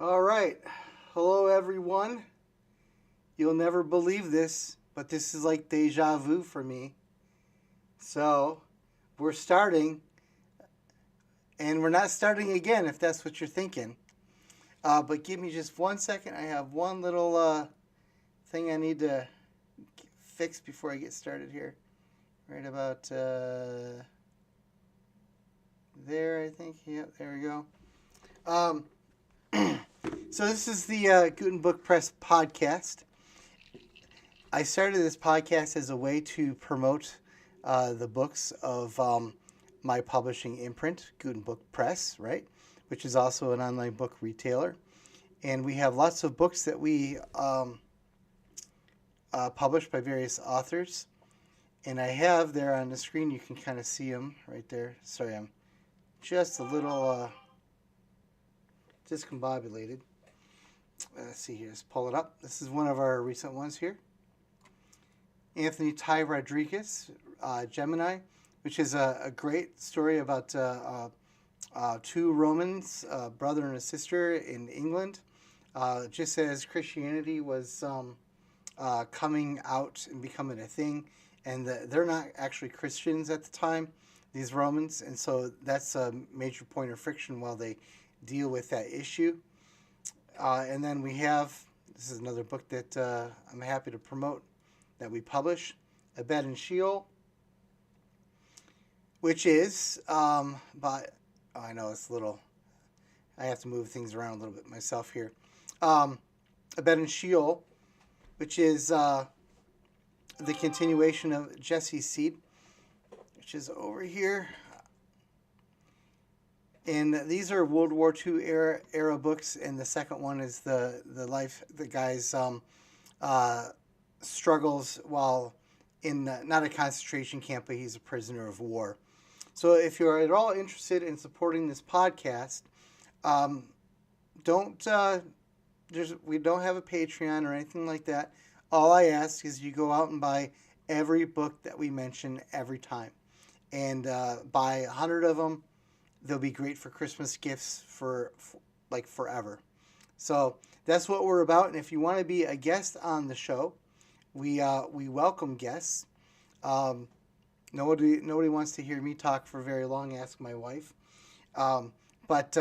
All right. Hello, everyone. You'll never believe this, but this is like deja vu for me. So, we're starting, and we're not starting again if that's what you're thinking. But give me just 1 second. I have one little thing I need to fix before I get started here. Right about there, I think. Yep, there we go. So this is the Guten Book Press podcast. I started this podcast as a way to promote the books of my publishing imprint, Guten Book Press, right? Which is also an online book retailer. And we have lots of books that we publish by various authors. And I have there on the screen, you can kind of see them right there. Sorry, I'm just a little discombobulated. Let's see here, let's pull it up. This is one of our recent ones here. Anthony Ty Rodriguez, Gemini, which is a great story about two Romans, a brother and a sister in England. Just as Christianity was coming out and becoming a thing, and they're not actually Christians at the time, these Romans, and so that's a major point of friction while they deal with that issue. And then we have, this is another book that I'm happy to promote that we publish, A Bed in Sheol, which is by, I know it's a little, I have to move things around a little bit myself here. A Bed in Sheol, which is the continuation of Jesse's Seed, which is over here. And these are World War II era books, and the second one is the guy's struggles while in not a concentration camp, but he's a prisoner of war. So if you're at all interested in supporting this podcast, we don't have a Patreon or anything like that. All I ask is you go out and buy every book that we mention every time, and buy 100 of them. They'll be great for Christmas gifts for like forever. So that's what we're about. And if you want to be a guest on the show, we welcome guests. Nobody wants to hear me talk for very long. Ask my wife. But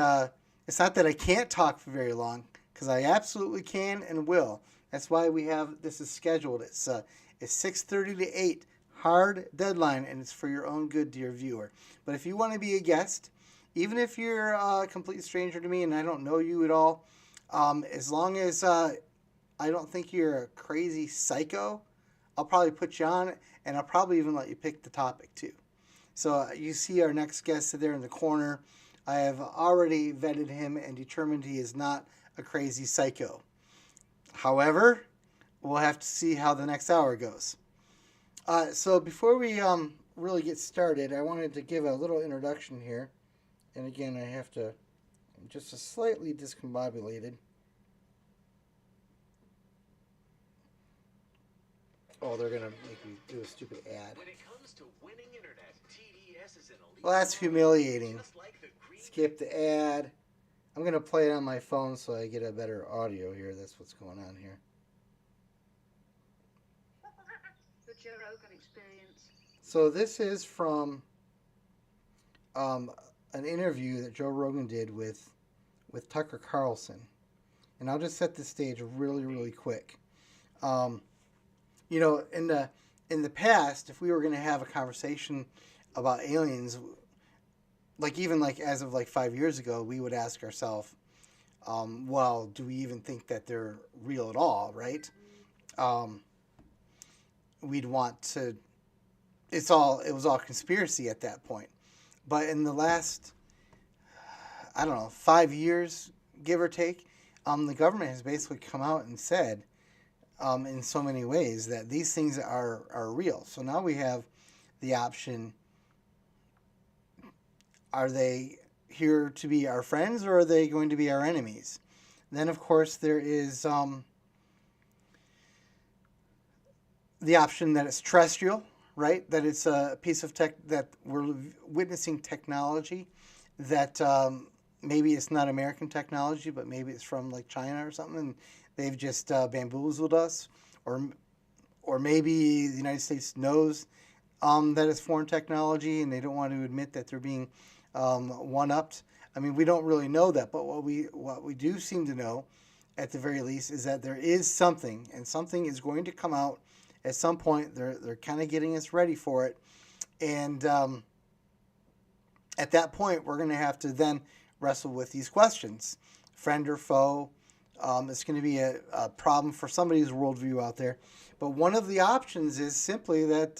it's not that I can't talk for very long, because I absolutely can and will. That's why this is scheduled. It's 6:30 to 8, hard deadline, and it's for your own good, dear viewer. But if you want to be a guest, even if you're a complete stranger to me and I don't know you at all, as long as I don't think you're a crazy psycho, I'll probably put you on it, and I'll probably even let you pick the topic too. So you see our next guest there in the corner. I have already vetted him and determined he is not a crazy psycho. However, we'll have to see how the next hour goes. So before we really get started, I wanted to give a little introduction here. And again, I'm just slightly discombobulated. Oh, they're going to make me do a stupid ad. When it comes to winning internet, TDS is an elite. Well, that's humiliating. Skip the ad. I'm going to play it on my phone so I get a better audio here. That's what's going on here. The Joe Rogan experience. So this is from an interview that Joe Rogan did with Tucker Carlson. And I'll just set the stage really, really quick. In the past, if we were going to have a conversation about aliens, even as of 5 years ago, we would ask ourselves, well, do we even think that they're real at all, right? We'd want to, it was all conspiracy at that point. But in the last, 5 years, give or take, the government has basically come out and said, in so many ways, that these things are real. So now we have the option, are they here to be our friends, or are they going to be our enemies? Then, of course, there is the option that it's terrestrial, right? That it's a piece of tech, that we're witnessing technology that maybe it's not American technology, but maybe it's from like China or something, and they've just bamboozled us, or or maybe the United States knows that it's foreign technology and they don't want to admit that they're being one-upped. I mean, we don't really know that, but what we do seem to know, at the very least, is that there is something, and something is going to come out at some point. They're kind of getting us ready for it, and at that point, we're going to have to then wrestle with these questions: friend or foe. It's going to be a problem for somebody's worldview out there. But one of the options is simply that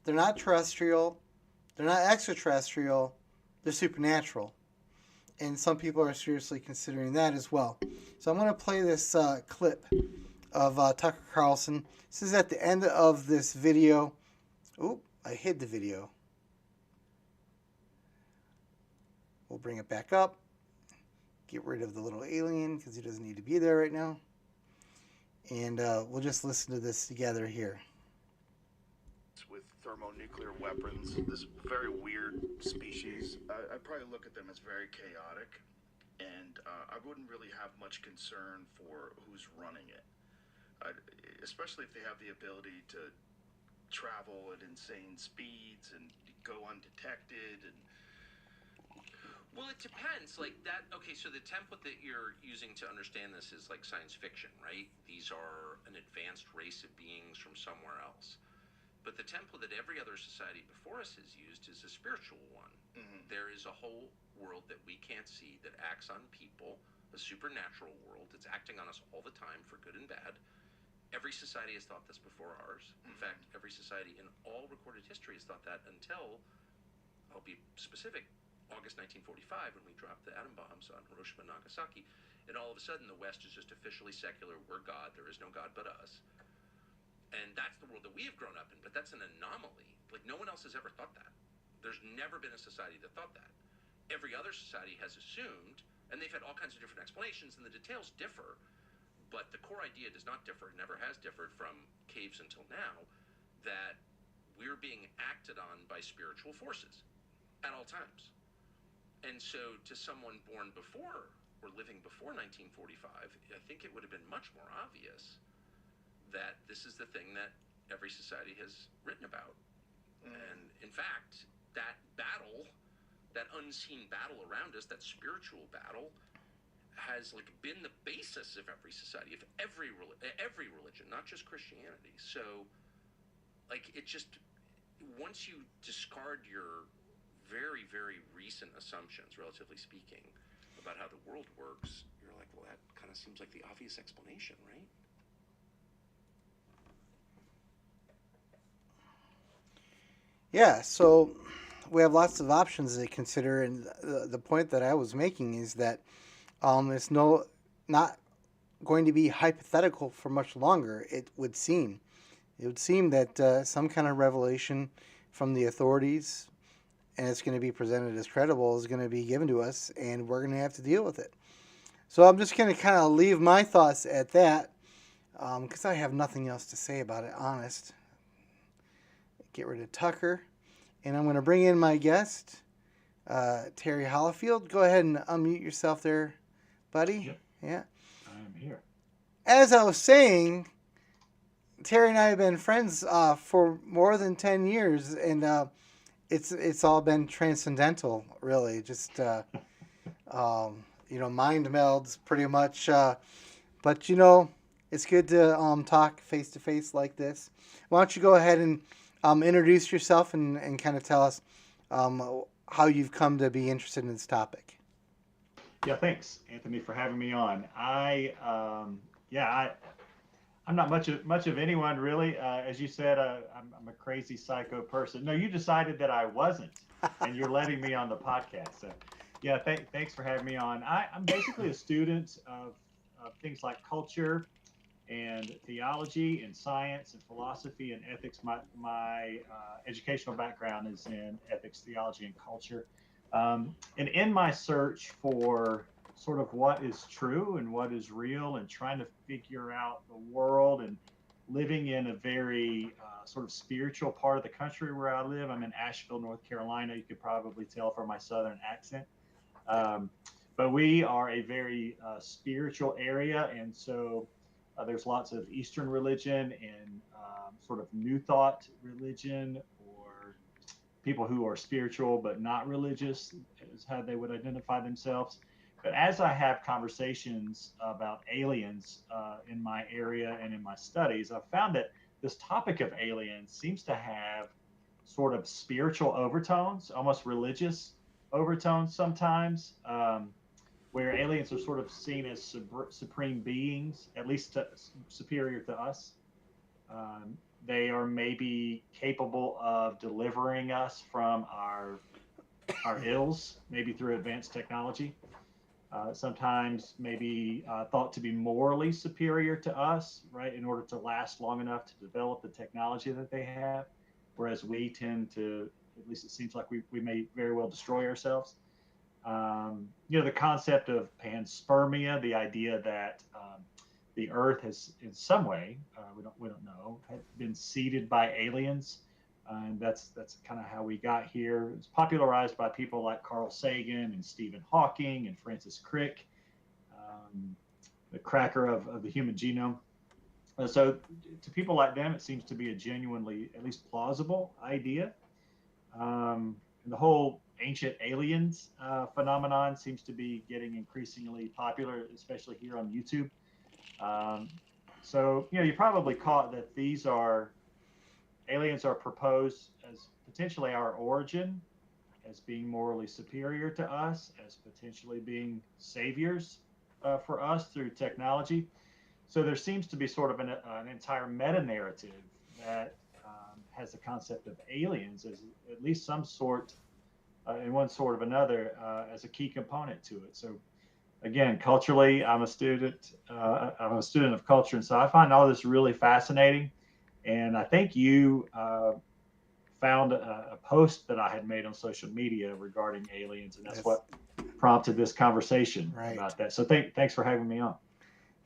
they're not terrestrial, they're not extraterrestrial, they're supernatural. And some people are seriously considering that as well. So I'm going to play this clip of Tucker Carlson. This is at the end of this video. Oop, I hid the video. We'll bring it back up. Get rid of the little alien because he doesn't need to be there right now. And we'll just listen to this together here. With thermonuclear weapons, this very weird species, I probably look at them as very chaotic, and I wouldn't really have much concern for who's running it, especially if they have the ability to travel at insane speeds and go undetected. And well, it depends. Like that. Okay, so the template that you're using to understand this is like science fiction, right? These are an advanced race of beings from somewhere else. But the template that every other society before us has used is a spiritual one. Mm-hmm. There is a whole world that we can't see that acts on people, a supernatural world that's acting on us all the time for good and bad. Every society has thought this before ours. In fact, every society in all recorded history has thought that until, I'll be specific, August 1945, when we dropped the atom bombs on Hiroshima and Nagasaki, and all of a sudden the West is just officially secular. We're God. There is no God but us. And that's the world that we have grown up in, but that's an anomaly. Like, no one else has ever thought that. There's never been a society that thought that. Every other society has assumed, and they've had all kinds of different explanations, and the details differ, but the core idea does not differ, never has differed from caves until now, that we're being acted on by spiritual forces at all times. And so to someone born before or living before 1945, I think it would have been much more obvious that this is the thing that every society has written about. And in fact, that battle, that unseen battle around us, that spiritual battle, has like been the basis of every society, of every religion, not just Christianity. So like it just, once you discard your very, very recent assumptions, relatively speaking, about how the world works, you're like, well, that kind of seems like the obvious explanation, right? Yeah, so we have lots of options to consider, and the point that I was making is that it's not going to be hypothetical for much longer. It would seem that some kind of revelation from the authorities, and it's going to be presented as credible, is going to be given to us, and we're going to have to deal with it. So I'm just going to kind of leave my thoughts at that, because I have nothing else to say about it, honest. Get rid of Tucker, and I'm going to bring in my guest, Terry Hollifield. Go ahead and unmute yourself there, buddy. Yep. Yeah. I am here. As I was saying, Terry and I have been friends for more than 10 years, and it's all been transcendental, really. Just mind melds pretty much. But it's good to talk face to face like this. Why don't you go ahead and introduce yourself and kind of tell us how you've come to be interested in this topic. Yeah, thanks, Anthony, for having me on. I'm not much of anyone really. As you said, I'm a crazy psycho person. No, you decided that I wasn't, and you're letting me on the podcast. So, yeah, thanks for having me on. I'm basically a student of things like culture and theology and science and philosophy and ethics. My educational background is in ethics, theology, and culture. And in my search for sort of what is true and what is real and trying to figure out the world and living in a very sort of spiritual part of the country where I live. I'm in Asheville, North Carolina. You could probably tell from my southern accent. But we are a very spiritual area, and so there's lots of Eastern religion and sort of New Thought religion, or people who are spiritual but not religious, is how they would identify themselves. But as I have conversations about aliens in my area and in my studies, I've found that this topic of aliens seems to have sort of spiritual overtones, almost religious overtones sometimes, where aliens are sort of seen as supreme beings, at least superior to us. Um, they are maybe capable of delivering us from our ills, maybe through advanced technology. Sometimes maybe thought to be morally superior to us, right, in order to last long enough to develop the technology that they have, whereas we tend to, at least it seems like we may very well destroy ourselves. The concept of panspermia, the idea that the Earth has, in some way, we don't know, had been seeded by aliens, and that's kind of how we got here. It's popularized by people like Carl Sagan and Stephen Hawking and Francis Crick, the cracker of the human genome. So to people like them, it seems to be a genuinely, at least plausible idea. And the whole ancient aliens phenomenon seems to be getting increasingly popular, especially here on YouTube. So you probably caught that these are aliens are proposed as potentially our origin, as being morally superior to us, as potentially being saviors for us through technology. So there seems to be sort of an entire meta narrative that has the concept of aliens as at least some sort, in one sort of another, as a key component to it. So again, culturally, I'm a student. I'm a student of culture, and so I find all this really fascinating. And I think you found a post that I had made on social media regarding aliens, and that's what prompted this conversation about that. So thanks for having me on.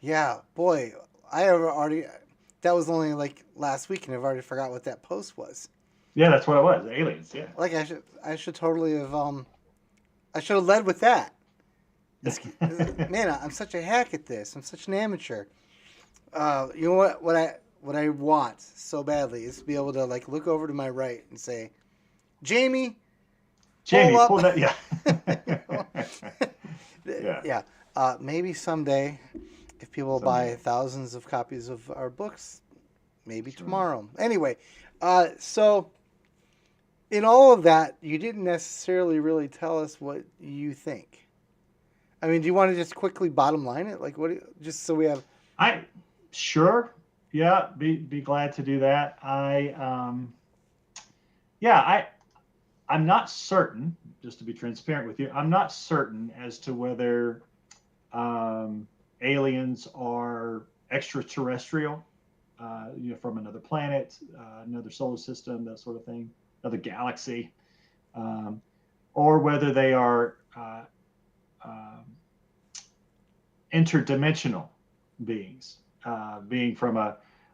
Yeah, boy, I already. That was only like last week, and I've already forgot what that post was. Yeah, that's what it was. Aliens. Yeah. Like I should totally have. I should have led with that. Man, I'm such a hack at this. I'm such an amateur. You know what I want so badly is to be able to like look over to my right and say, Jamie, pull that. Yeah. Yeah. Maybe someday, if people buy thousands of copies of our books, maybe tomorrow. Anyway, so in all of that, you didn't necessarily really tell us what you think. I mean, do you want to just quickly bottom line it? Like, just so we have. Sure. Yeah, be glad to do that. I'm not certain, just to be transparent with you, I'm not certain as to whether aliens are extraterrestrial, from another planet, another solar system, that sort of thing, another galaxy, or whether they are interdimensional beings, being from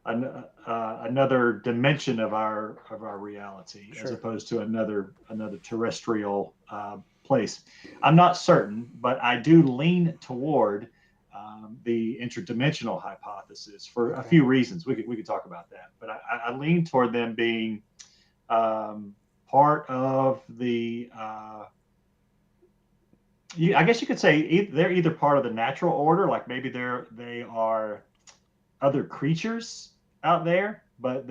another dimension of our reality, as opposed to another terrestrial place. I'm not certain, but I do lean toward the interdimensional hypothesis for a few reasons. We could talk about that, but I lean toward them being part of the. I guess you could say they're either part of the natural order, like maybe they are other creatures out there, but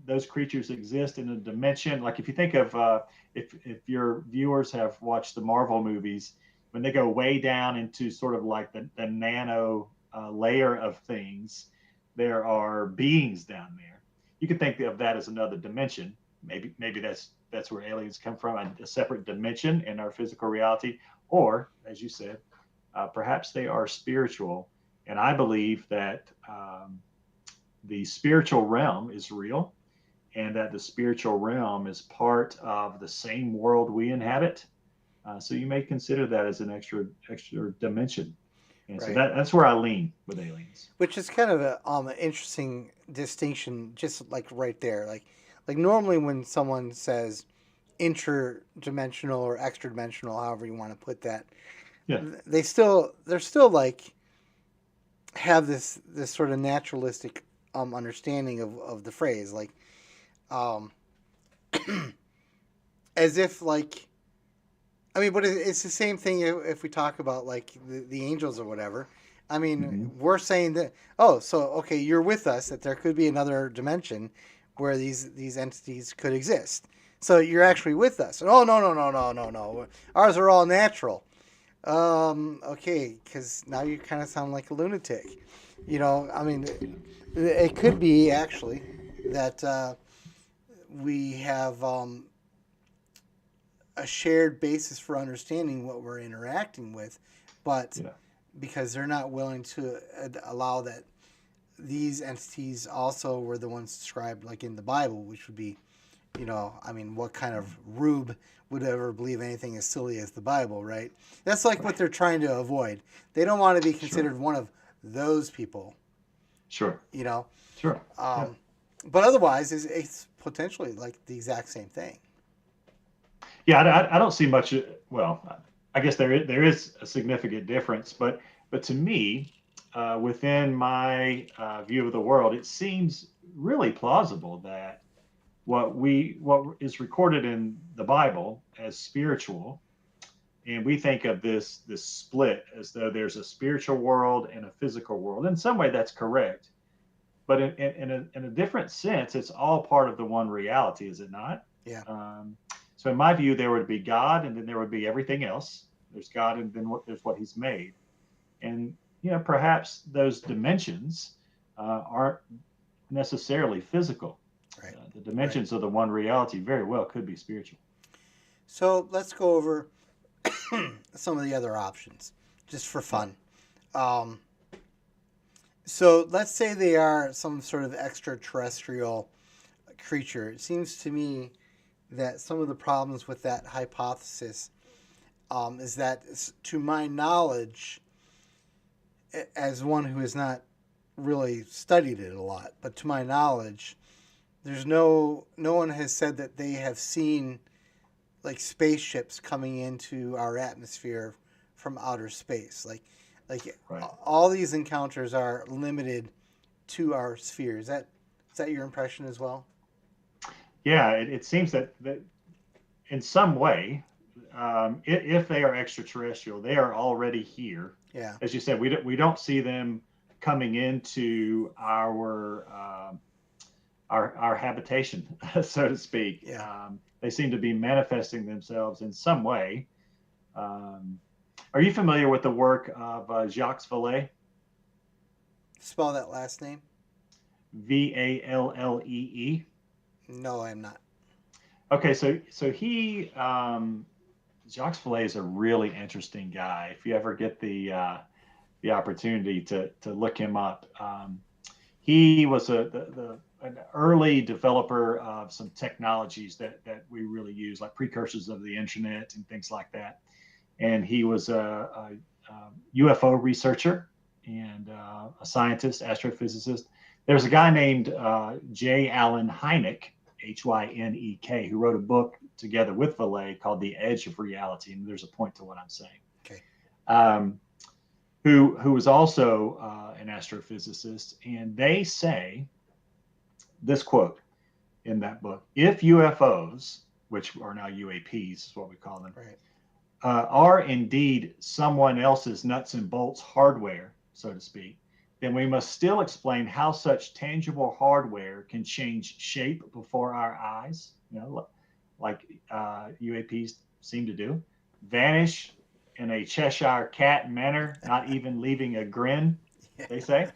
those creatures exist in a dimension. Like if you think of if your viewers have watched the Marvel movies, when they go way down into sort of like the nano layer of things, there are beings down there. You could think of that as another dimension. Maybe that's where aliens come from, a separate dimension in our physical reality. Or, as you said, perhaps they are spiritual. And I believe that the spiritual realm is real, and that the spiritual realm is part of the same world we inhabit. So you may consider that as an extra dimension. And so that's where I lean with aliens. Which is kind of an interesting distinction, just like right there. Like normally when someone says interdimensional or extra dimensional, however you want to put that, Yeah. they're still like have this sort of naturalistic understanding of the phrase, like um, as if like, I mean, but it's the same thing if we talk about like the angels or whatever. I mean, we're saying that, oh, so okay, you're with us, that there could be another dimension where these entities could exist. So you're actually with us. And, oh, no. Ours are all natural. Okay, because now you kind of sound like a lunatic. I mean, it could be actually that we have a shared basis for understanding what we're interacting with, but Yeah. because they're not willing to allow that these entities also were the ones described like in the Bible, which would be, I mean, what kind of rube would ever believe anything as silly as the Bible, right? That's like what they're trying to avoid. They don't want to be considered one of those people, Sure. Sure. Yeah. But otherwise, it's potentially like the exact same thing. Yeah, I don't see much. Well, I guess there is a significant difference, but to me, within my view of the world, it seems really plausible that what is recorded in the Bible as spiritual, and we think of this split as though there's a spiritual world and a physical world. In some way, that's correct, but in a different sense, it's all part of the one reality, is it not? Yeah. So in my view, there would be God, and then there would be everything else. There's God, and then there's what He's made, and perhaps those dimensions aren't necessarily physical. Right. The dimensions of the one reality very well could be spiritual. So let's go over some of the other options, just for fun. So let's say they are some sort of extraterrestrial creature. It seems to me that some of the problems with that hypothesis is that, to my knowledge, as one who has not really studied it a lot, but to my knowledge, there's no one has said that they have seen like spaceships coming into our atmosphere from outer space. Like Right. all these encounters are limited to our sphere. Is that your impression as well? Yeah, it seems that in some way, if they are extraterrestrial, they are already here. Yeah. As you said, we don't see them coming into our habitation, so to speak. Yeah. They seem to be manifesting themselves in some way. Are you familiar with the work of Jacques Vallée? Spell that last name. Vallee. No, I'm not. Okay, so he Jacques Vallée is a really interesting guy. If you ever get the opportunity to look him up, he was an early developer of some technologies that we really use, like precursors of the internet and things like that. And he was a UFO researcher and a scientist, astrophysicist. There's a guy named J. Allen Hynek, Hynek, who wrote a book together with Vallée called The Edge of Reality. And there's a point to what I'm saying. Okay. Who was also an astrophysicist. And they say this quote in that book: if UFOs, which are now UAPs, is what we call them, Right. Are indeed someone else's nuts and bolts hardware, so to speak, then we must still explain how such tangible hardware can change shape before our eyes, like UAPs seem to do, vanish in a Cheshire cat manner, not even leaving a grin, they say,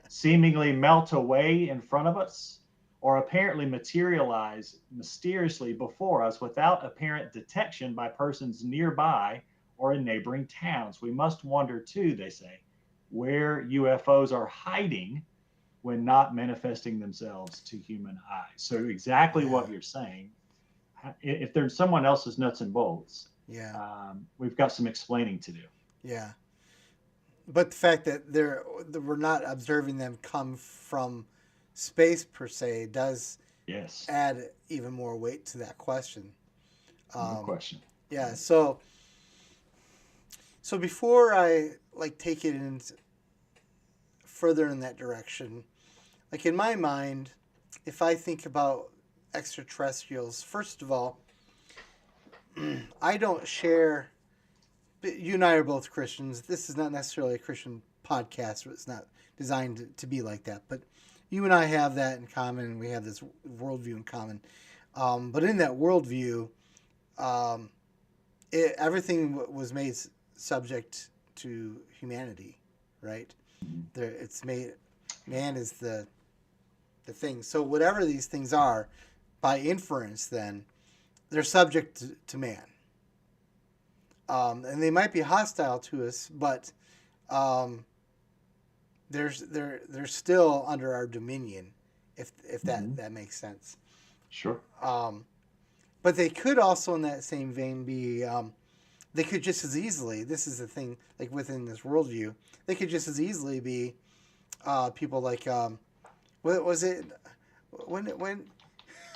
seemingly melt away in front of us, or apparently materialize mysteriously before us without apparent detection by persons nearby or in neighboring towns. We must wonder too, they say, where UFOs are hiding when not manifesting themselves to human eyes. So exactly what you're saying. If there's someone else's nuts and bolts, we've got some explaining to do. Yeah. But the fact that we're not observing them come from space per se does Yes. add even more weight to that question. No question. Yeah. So before I like take it in further in that direction, like in my mind, if I think about extraterrestrials, first of all, I don't share. You and I are both Christians. This is not necessarily a Christian podcast. It's not designed to be like that. But you and I have that in common, and we have this worldview in common. But in that worldview, everything was made subject to humanity, right? It's made. Man is the thing. So whatever these things are, by inference, then they're subject to man. And they might be hostile to us, but they're still under our dominion, if that makes sense. Sure. But they could also, in that same vein, be they could just as easily. This is the thing, like within this worldview, they could just as easily be people like what was it when.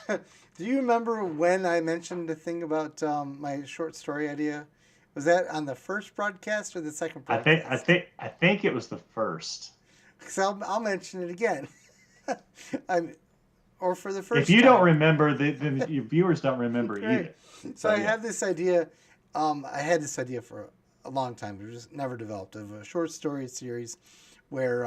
Do you remember when I mentioned the thing about my short story idea? Was that on the first broadcast or the second broadcast? I think it was the first. Because I'll mention it again. Or for the first If you time. don't remember, then your viewers don't remember Right. either. So I have this idea. I had this idea for a long time. It just never developed. Of a short story series where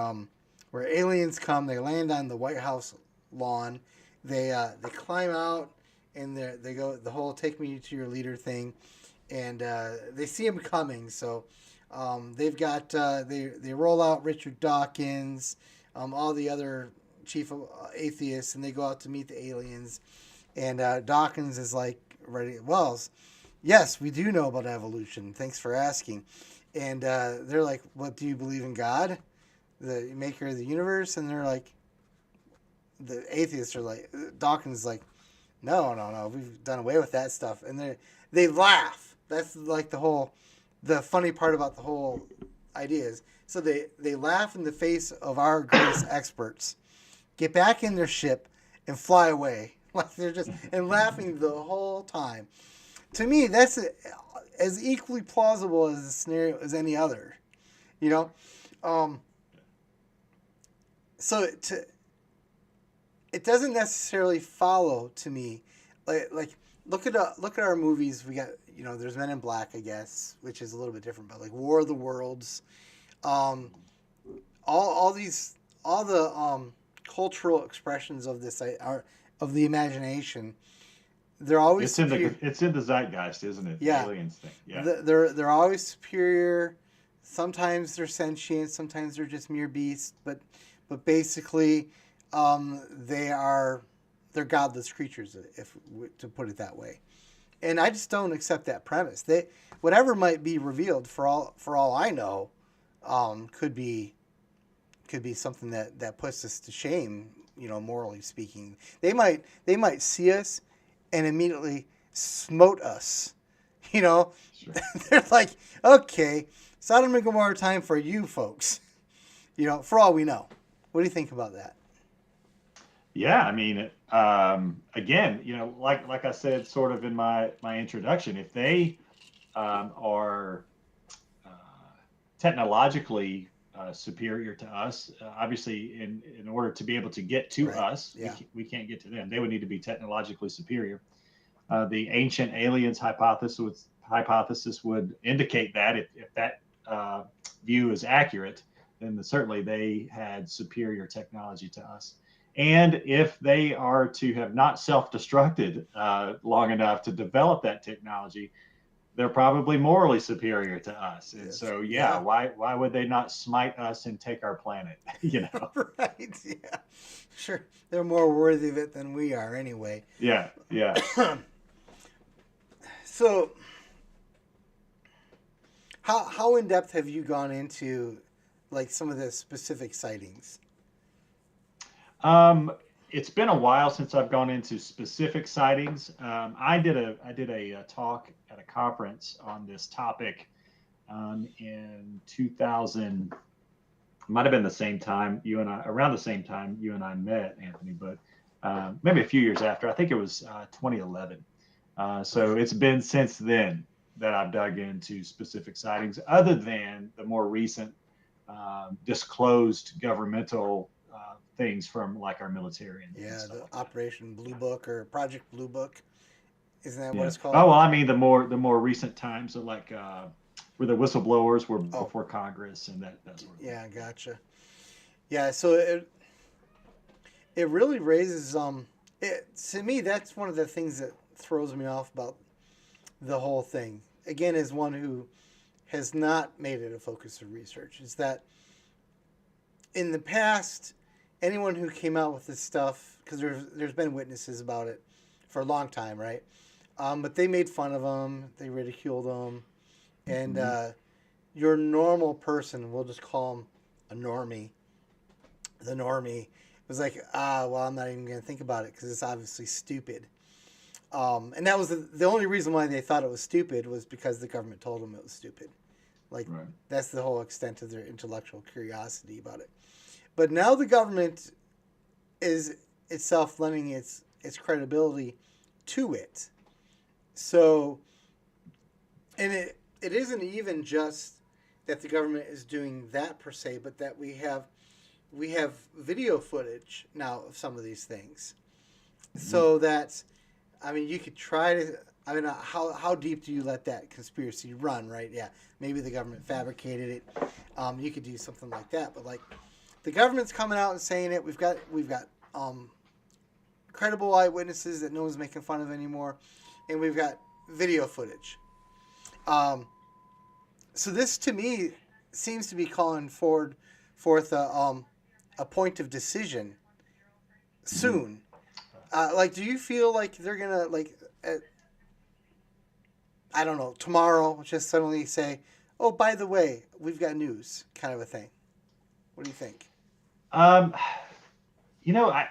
aliens come, they land on the White House lawn, they climb out, and they go the whole "take me to your leader" thing, and they see him coming. So they've got they roll out Richard Dawkins, all the other chief atheists, and they go out to meet the aliens. And Dawkins is like, ready. Well, yes, we do know about evolution. Thanks for asking. And they're like, what, do you believe in God, the maker of the universe? And they're like, the atheists are like, Dawkins is like, no, we've done away with that stuff. And they laugh. That's like the funny part about the whole idea is, so they laugh in the face of our greatest experts, get back in their ship, and fly away. Like they're just and laughing the whole time. To me, that's as equally plausible as a scenario as any other. You know, so it doesn't necessarily follow to me. Like look at our movies. We got, there's Men in Black, I guess, which is a little bit different, but like War of the Worlds, all the cultural expressions of this are of the imagination. They're always it's in the zeitgeist, isn't it? Yeah. The aliens thing. Yeah. They're always superior. Sometimes they're sentient. Sometimes they're just mere beasts. But basically, they're godless creatures, if to put it that way. And I just don't accept that premise. Whatever might be revealed, for all I know, could be something that puts us to shame, morally speaking. They might see us and immediately smote us. Sure. They're like, okay, Sodom and Gomorrah time for you folks. For all we know. What do you think about that? Yeah, I mean, again, like I said, sort of in my introduction, if they are technologically superior to us, obviously, in order to be able to get to Right. us, Yeah. we can't get to them. They would need to be technologically superior. The ancient aliens hypothesis would indicate that if that view is accurate, then certainly they had superior technology to us. And if they are to have not self-destructed long enough to develop that technology, they're probably morally superior to us. And so, Yeah. why would they not smite us and take our planet? Right. Yeah. Sure. They're more worthy of it than we are anyway. Yeah. So, how in depth have you gone into like some of the specific sightings? It's been a while since I've gone into specific sightings. I did a talk at a conference on this topic in 2000. Might have been the same time around the same time you and I met, Anthony, but maybe a few years after. I think it was 2011. So it's been since then that I've dug into specific sightings, other than the more recent disclosed governmental things from like our military and Yeah, stuff the like that. Operation Blue Book or Project Blue Book. Isn't that what Yeah. it's called? Oh well, I mean the more recent times, of like where the whistleblowers were Oh, before Congress and that sort of thing. yeah, gotcha. Yeah, so it really raises it to me. That's one of the things that throws me off about the whole thing. Again, as one who has not made it a focus of research, is that in the past, anyone who came out with this stuff, because there's been witnesses about it for a long time, right? But they made fun of them, they ridiculed them, and Mm-hmm. your normal person, we'll just call him a normie. The normie was like, well, I'm not even going to think about it because it's obviously stupid. And that was the only reason why they thought it was stupid was because the government told them it was stupid. Like, Right. that's the whole extent of their intellectual curiosity about it. But now the government is itself lending its credibility to it. So, and it isn't even just that the government is doing that per se, but that we have video footage now of some of these things. Mm-hmm. So that, I mean, you could try to. I mean, how deep do you let that conspiracy run? Right? Yeah, maybe the government fabricated it. You could do something like that, but like the government's coming out and saying it. We've got credible eyewitnesses that no one's making fun of anymore, and we've got video footage. Um, so this to me seems to be calling forth a point of decision Mm-hmm. soon. Like, do you feel like they're gonna like, I don't know, tomorrow just suddenly say, "Oh, by the way, we've got news," kind of a thing? What do you think? Um, I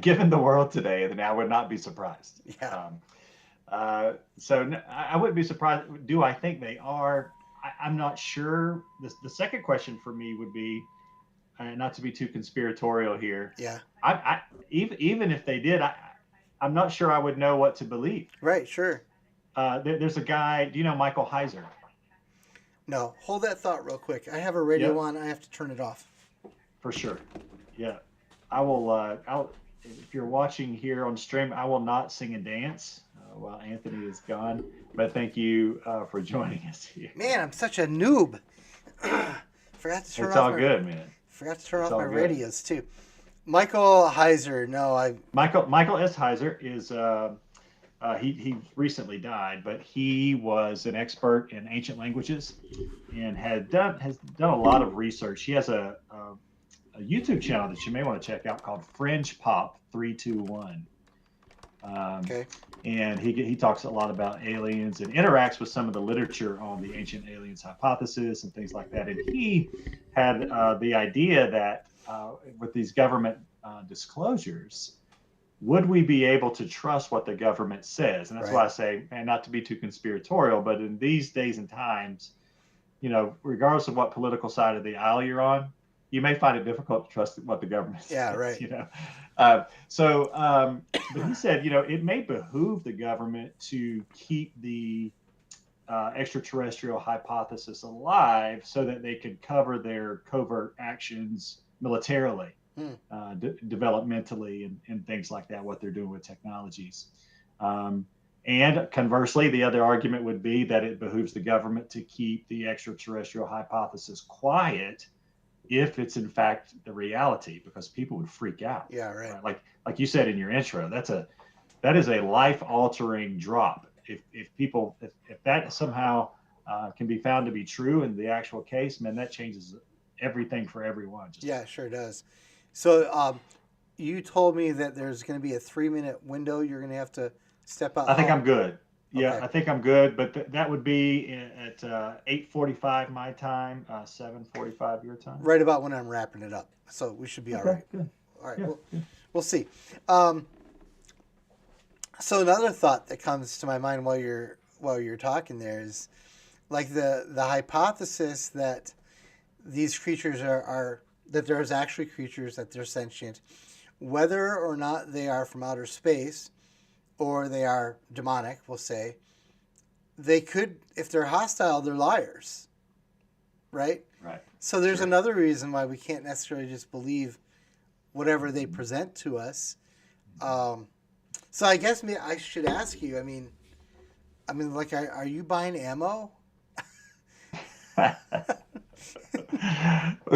given the world today, then I would not be surprised. Yeah, I wouldn't be surprised. Do I think they are? I'm not sure. The second question for me would be, not to be too conspiratorial here. yeah, I even if they did, I'm not sure I would know what to believe. right, sure. There's a guy. Do you know Michael Heiser? No, hold that thought real quick. I have a radio Yep, on. I have to turn it off. for sure. Yeah, I will. I'll if you're watching here on stream, I will not sing and dance while Anthony is gone. But thank you for joining us here. Man, I'm such a noob. Forgot to turn It's off all my good, man. forgot to turn It's off my all good. radios too. Michael Heiser. No, I. Michael S. Heiser is he recently died, but he was an expert in ancient languages and has done a lot of research. He has a YouTube channel that you may want to check out called Fringe Pop 321. Um, Okay. and he talks a lot about aliens and interacts with some of the literature on the ancient aliens hypothesis and things like that. And he had the idea that with these government disclosures, would we be able to trust what the government says? And that's Right. why I say, and not to be too conspiratorial, but in these days and times, regardless of what political side of the aisle you're on, you may find it difficult to trust what the government Yeah. says. Right. But he said, it may behoove the government to keep the extraterrestrial hypothesis alive so that they could cover their covert actions militarily, Hmm. developmentally, and things like that, what they're doing with technologies. And conversely, the other argument would be that it behooves the government to keep the extraterrestrial hypothesis quiet if it's in fact the reality, because people would freak out. Yeah. Right. Right? Like you said in your intro, that is a life altering drop. If that somehow can be found to be true in the actual case, man, that changes everything for everyone. Just Yeah. Sure does. So, you told me that there's going to be a 3-minute window. You're going to have to step out. I think I'm good. Yeah, Okay. I think I'm good. But that would be at 8:45 my time, 7:45 your time. Right about when I'm wrapping it up. So we should be all Okay, right. good. All right. Yeah, We'll see. So another thought that comes to my mind while you're talking there is like the hypothesis that these creatures are that there's actually creatures, that they're sentient, whether or not they are from outer space. or they are demonic, we'll say, they could, if they're hostile, they're liars, right? Right. So there's Sure. another reason why we can't necessarily just believe whatever they present to us. So I guess I should ask you. I mean, like, are you buying ammo? The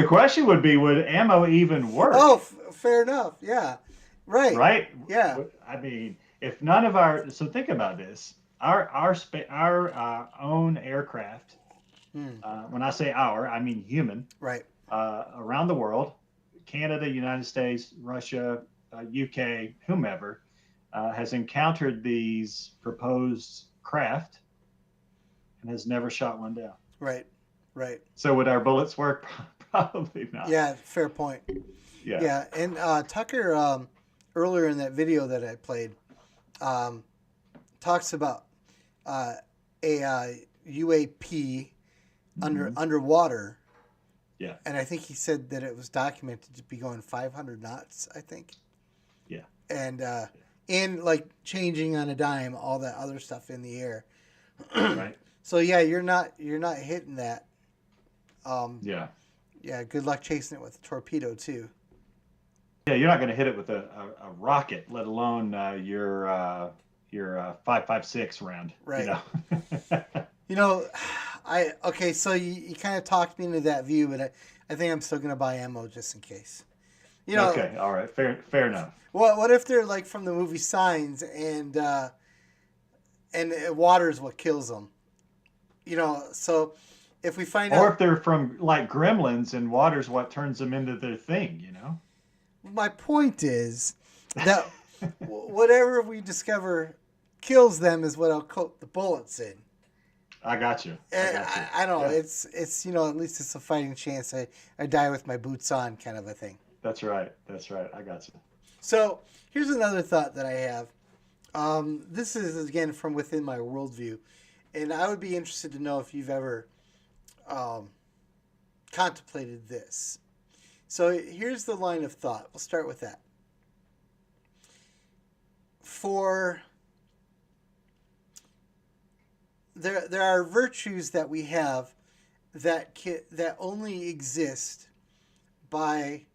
question would be, would ammo even work? Oh, fair enough. Yeah, right. Right? Yeah. I mean, if none of our, so think about this, our own aircraft, when I say our, I mean human, Right. around the world, Canada, United States, Russia, UK, whomever, has encountered these proposed craft and has never shot one down. Right. Right. So would our bullets work? Probably not. Yeah. Fair point. Yeah. Yeah. And Tucker, earlier in that video that I played, talks about a UAP underwater. Yeah. And I think he said that it was documented to be going 500 knots, I think. Yeah. And like changing on a dime, all that other stuff in the air. Right. So yeah, you're not hitting that. Yeah. Yeah. Good luck chasing it with a torpedo too. Yeah, you're not going to hit it with a rocket, let alone your 5.56 round. Right. You know? Okay, so you kind of talked me into that view, but I think I'm still going to buy ammo just in case. Okay, all right, fair enough. What if they're like from the movie Signs and water is what kills them? So if we find out, or if they're from like Gremlins and water's what turns them into their thing, My point is that whatever we discover kills them is what I'll coat the bullets in. I got you. I don't know. Yeah. It's at least it's a fighting chance I die with my boots on kind of a thing. That's right. I got you. So here's another thought that I have. This is, again, from within my worldview. And I would be interested to know if you've ever contemplated this. So here's the line of thought. We'll start with that. There are virtues that we have that only exist by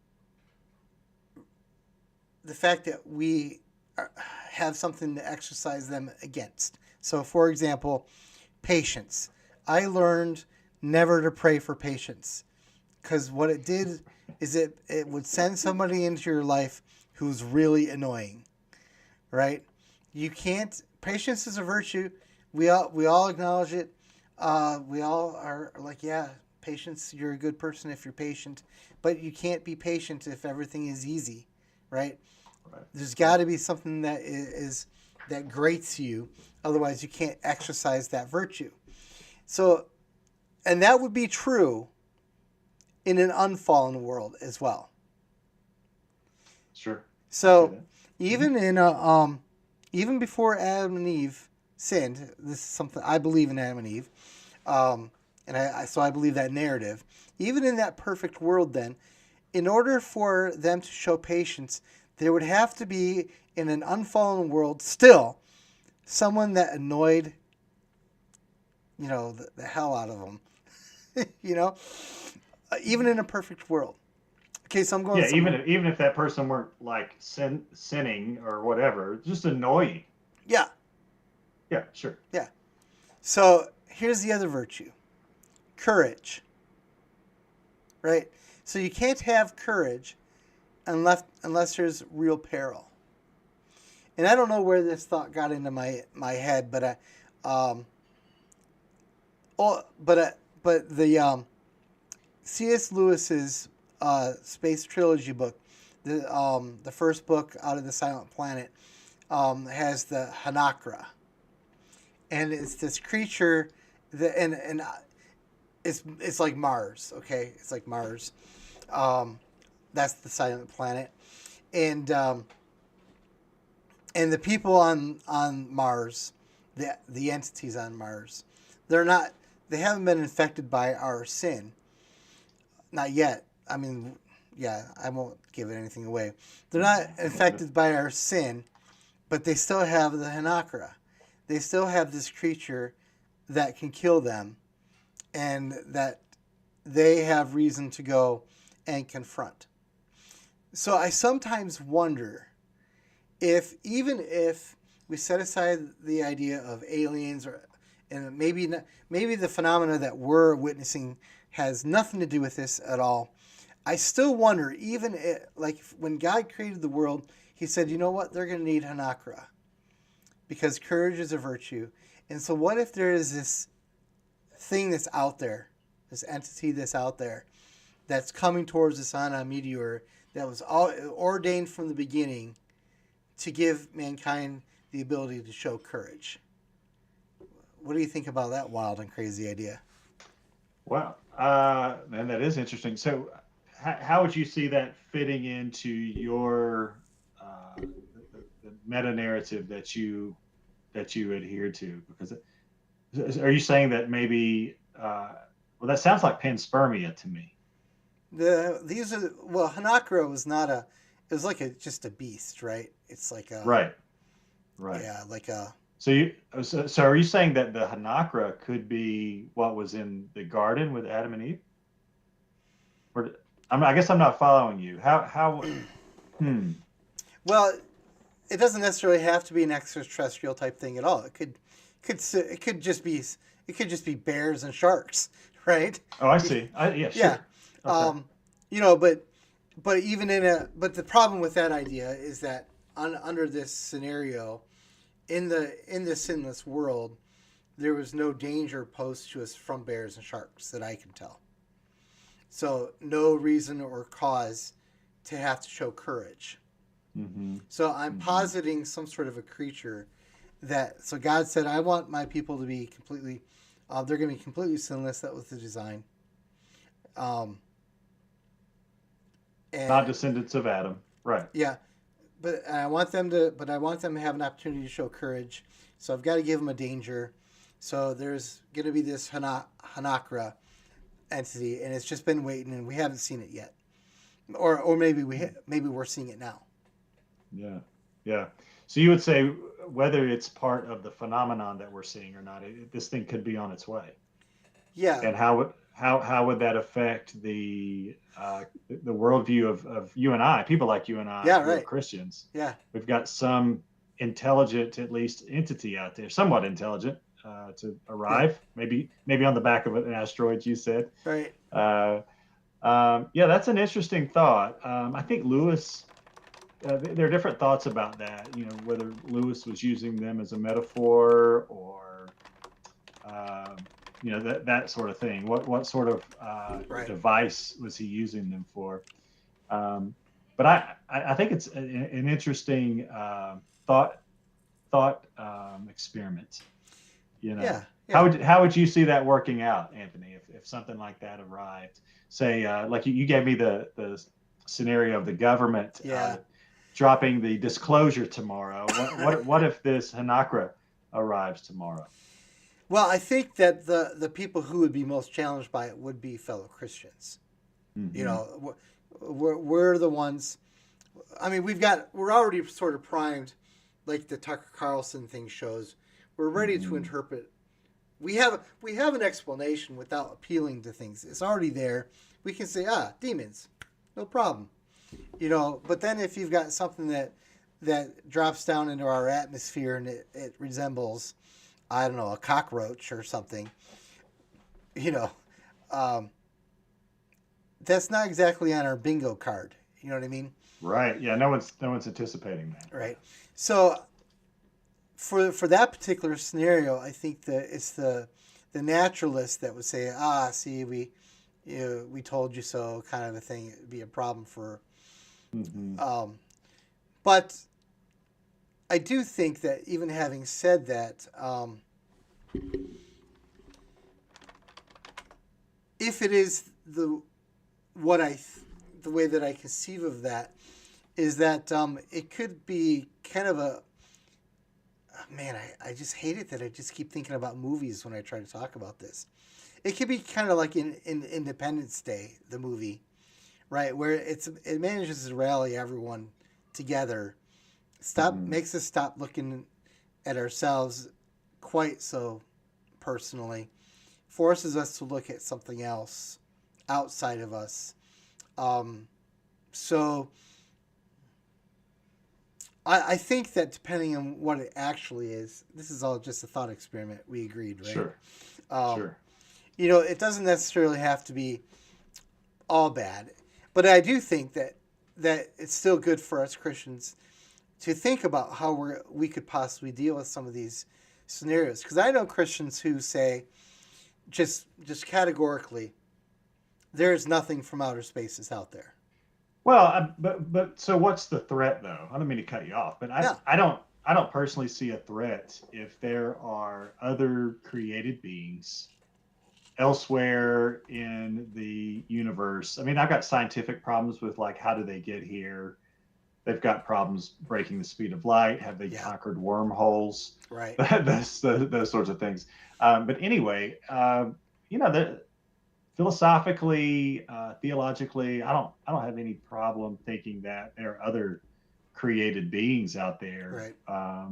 the fact that we have something to exercise them against. So, for example, patience. I learned never to pray for patience because what it did is it would send somebody into your life who's really annoying, right? Patience is a virtue. We all acknowledge it. We all are like, yeah, patience, you're a good person if you're patient. But you can't be patient if everything is easy, right? There's got to be something that that grates you. Otherwise, you can't exercise that virtue. So, and that would be true in an unfallen world as well. Sure. So, even even before Adam and Eve sinned, this is something I believe in Adam and Eve, so I believe that narrative. Even in that perfect world, then, in order for them to show patience, there would have to be, in an unfallen world, still someone that annoyed, the hell out of them. Even in a perfect world. Okay, so I'm going. Yeah, even if that person weren't like sinning or whatever, just annoying. Yeah. Yeah, sure. Yeah. So here's the other virtue: courage. Right. So you can't have courage unless there's real peril. And I don't know where this thought got into my head, but the C.S. Lewis's space trilogy book, the first book out of the Silent Planet, has the Hanakra, and it's this creature that and it's like Mars. Okay, it's like Mars. That's the Silent Planet, and the people on Mars, the entities on Mars, they haven't been infected by our sin. Not yet. I mean, yeah, I won't give anything away. They're not infected by our sin, but they still have the Hanakra. They still have this creature that can kill them, and that they have reason to go and confront. So I sometimes wonder if, even if we set aside the idea of aliens, and maybe the phenomena that we're witnessing has nothing to do with this at all, I still wonder, even like when God created the world, he said, you know what, they're going to need Hanakra, because courage is a virtue. And so what if there is this thing that's out there, this entity that's out there, that's coming towards us on a meteor, that was all ordained from the beginning to give mankind the ability to show courage? What do you think about that wild and crazy idea? Wow, man, that is interesting. So, how would you see that fitting into your the meta narrative that you adhere to? Because are you saying that maybe? Well, that sounds like panspermia to me. Hanakra was not a. It was like just a beast, right? It's like a. Right. Right. Yeah, like a. So are you saying that the Hanakra could be what was in the garden with Adam and Eve? Or I guess I'm not following you. How? Well, it doesn't necessarily have to be an extraterrestrial type thing at all. It could just be bears and sharks, right? Oh, I see. Yeah, sure. Yeah. Okay. But the problem with that idea is that under this scenario, in the sinless world, there was no danger posed to us from bears and sharks that I can tell. So no reason or cause to have to show courage. Mm-hmm. So I'm positing some sort of a creature so God said, I want my people to be completely, they're going to be completely sinless. That was the design. And, Not descendants of Adam. Right. Yeah. But I want them to have an opportunity to show courage. So I've got to give them a danger. So there's going to be this Hanakra entity, and it's just been waiting, and we haven't seen it yet, or maybe we're seeing it now. Yeah, yeah. So you would say whether it's part of the phenomenon that we're seeing or not, this thing could be on its way. Yeah. And how would that affect the worldview of you and I, people like you and I, Yeah, who are right. Christians? Yeah. We've got some intelligent, at least, entity out there, somewhat intelligent, to arrive. Yeah. Maybe on the back of an asteroid, you said. Right. Yeah, that's an interesting thought. I think Lewis. There are different thoughts about that. You know, whether Lewis was using them as a metaphor or, that sort of thing. What sort of device was he using them for? But I think it's an interesting thought experiment. You know, Yeah. How would you see that working out, Anthony? If something like that arrived, say, like you gave me the scenario of the government. Dropping the disclosure tomorrow. What if this Hanakra arrives tomorrow? Well, I think that the people who would be most challenged by it would be fellow Christians. Mm-hmm. You know, we're the ones. I mean, we're already sort of primed, like the Tucker Carlson thing shows. We're ready to interpret. We have an explanation without appealing to things. It's already there. We can say, demons, no problem. You know, but then if you've got something that drops down into our atmosphere and it resembles, I don't know, a cockroach or something, you know, that's not exactly on our bingo card. You know what I mean? Right. Yeah. No one's anticipating that. Right. So for that particular scenario, I think that it's the naturalist that would say, see, we told you so, kind of a thing. It'd be a problem for. Mm-hmm. But I do think that even having said that, if it is the way that I conceive of that is that it could be kind of a man. I just hate it that I just keep thinking about movies when I try to talk about this. It could be kind of like in Independence Day, the movie. Right, where it manages to rally everyone together makes us stop looking at ourselves quite so personally, forces us to look at something else outside of us. So I think that depending on what it actually is, this is all just a thought experiment. We agreed, right? Sure. Sure. It doesn't necessarily have to be all bad, but I do think that it's still good for us Christians to think about how we could possibly deal with some of these scenarios. Because I know Christians who say, just categorically, there's nothing from outer spaces out there. Well, but so what's the threat though? I don't mean to cut you off, but I don't personally see a threat if there are other created beings elsewhere in the universe. I mean, I've got scientific problems with like how do they get here? They've got problems breaking the speed of light. Have they conquered wormholes? Right. those sorts of things. But anyway, philosophically, theologically, I don't have any problem thinking that there are other created beings out there. Right.